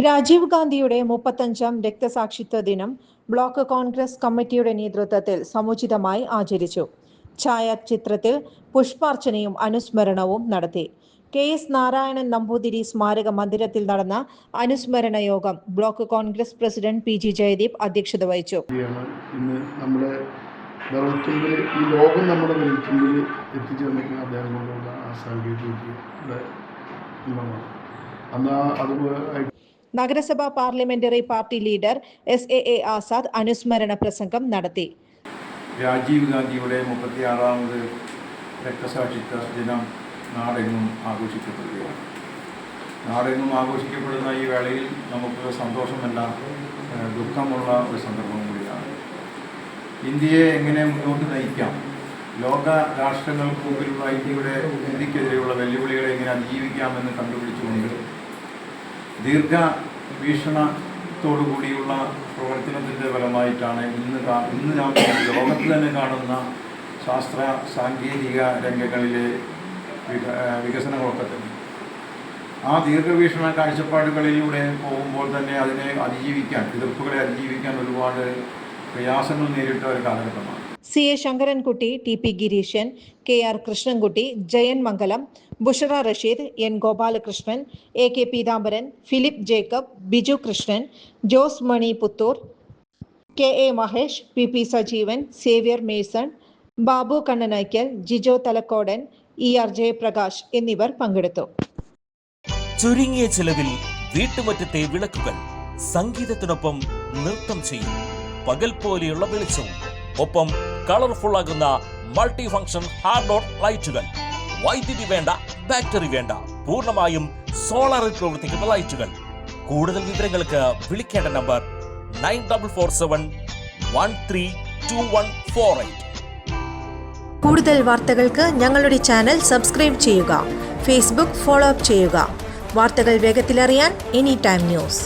രാജീവ് ഗാന്ധിയുടെ 35ാം രക്തസാക്ഷിത്വ ദിനം ബ്ലോക്ക് കോൺഗ്രസ് കമ്മിറ്റിയുടെ നേതൃത്വത്തിൽ സമുചിതമായി ആചരിച്ചു. ഛായാചിത്രത്തിൽ പുഷ്പാർച്ചനയും അനുസ്മരണവും നടത്തി. KS നാരായണൻ നമ്പൂതിരി സ്മാരക മന്ദിരത്തിൽ നടന്ന അനുസ്മരണ യോഗം block Congress president PG Jayadeep അധ്യക്ഷത വഹിച്ചു. ഇന്ന് നമ്മുടെ ഈ ലോകം നമ്മുടെ വെളിച്ചത്തിൽ എത്തിച്ചേർന്നിരിക്കുന്ന അദ്ദേഹം കൊണ്ടുള്ള ആ സാങ്കേതികവിദ്യയുടെ നഗരസഭാ parliamentary party leader SAA Azad അനുസ്മരണ പ്രസംഗം നടത്തി. രാജീവ് ഗാന്ധിയുടെ 36ാമത് രക്തസാക്ഷിത്വ ദിനം നാടെങ്ങും ആഘോഷിക്കപ്പെടുകയാണ്. നാടെങ്ങും ആഘോഷിക്കപ്പെടുന്ന ഈ വേളയിൽ നമുക്ക് സന്തോഷമല്ല, ദുഃഖമുള്ള ഒരു സന്ദർഭം കൂടിയാണ്. ഇന്ത്യയെ എങ്ങനെ മുന്നോട്ട് നയിക്കാം, ലോക രാഷ്ട്രങ്ങൾക്ക് മുമ്പിലുള്ള ഇന്ത്യക്കെതിരെയുള്ള വെല്ലുവിളികളെ എങ്ങനെ അതിജീവിക്കാമെന്ന് കണ്ടുപിടിച്ചുകൊണ്ട് ദീർഘവീക്ഷണത്തോടുകൂടിയുള്ള പ്രവർത്തനത്തിൻ്റെ ഫലമായിട്ടാണ് ഇന്ന് നാം ലോകത്ത് തന്നെ കാണുന്ന ശാസ്ത്ര സാങ്കേതിക രംഗങ്ങളിലെ വികസനങ്ങളൊക്കെ തന്നെ. ആ ദീർഘവീക്ഷണ കാഴ്ചപ്പാടുകളിലൂടെ പോകുമ്പോൾ തന്നെ അതിനെ അതിജീവിക്കാൻ, എതിർപ്പുകളെ അതിജീവിക്കാൻ ഒരുപാട് പ്രയാസങ്ങൾ നേരിട്ട ഒരു കാലഘട്ടമാണ്. CA Sankarankutty, TP Gireesan, KR Krishnankutty, Jayan Mangalam, Bushara Rasheed, N Gopalakrishnan, AK Peethambaran, Philip Jacob, Biju Krishnan, Jose Mani Puthur, KA Mahesh, PP Sajeevan, Xavier Mason, Babu Kannanakkal, Jijo Thalakkodan, ER Jayaprakash എന്നിവർ പങ്കെടുത്തു. ചുരുങ്ങിയ ചെലവിൽ വീട്ടുമുറ്റത്തെ വിളക്കുകൾ സംഗീതത്തിനൊപ്പം നൃത്തം ചെയ്യും. പകൽ പോലെയുള്ള വെളിച്ചവും ഒപ്പം കളർഫുൾ ആകുന്ന മൾട്ടി ഫംഗ്ഷൻ ഹാർഡ് ലൈറ്റുകൾ. വൈദ്യുതി വേണ്ട, ബാറ്ററി വേണ്ട, പൂർണ്ണമായും സോളാറിൽ പ്രവർത്തിക്കുന്ന ലൈറ്റുകൾ. കൂടുതൽ വിവരങ്ങൾക്ക് വിളിക്കേണ്ട നമ്പർ 9447132148. കൂടുതൽ വാർത്തകൾക്ക് ഞങ്ങളുടെ ചാനൽ സബ്സ്ക്രൈബ് ചെയ്യുക. Facebook ഫോളോ അപ്പ് ചെയ്യുക. വാർത്തകൾ വേഗത്തിലറിയാൻ Anytime News.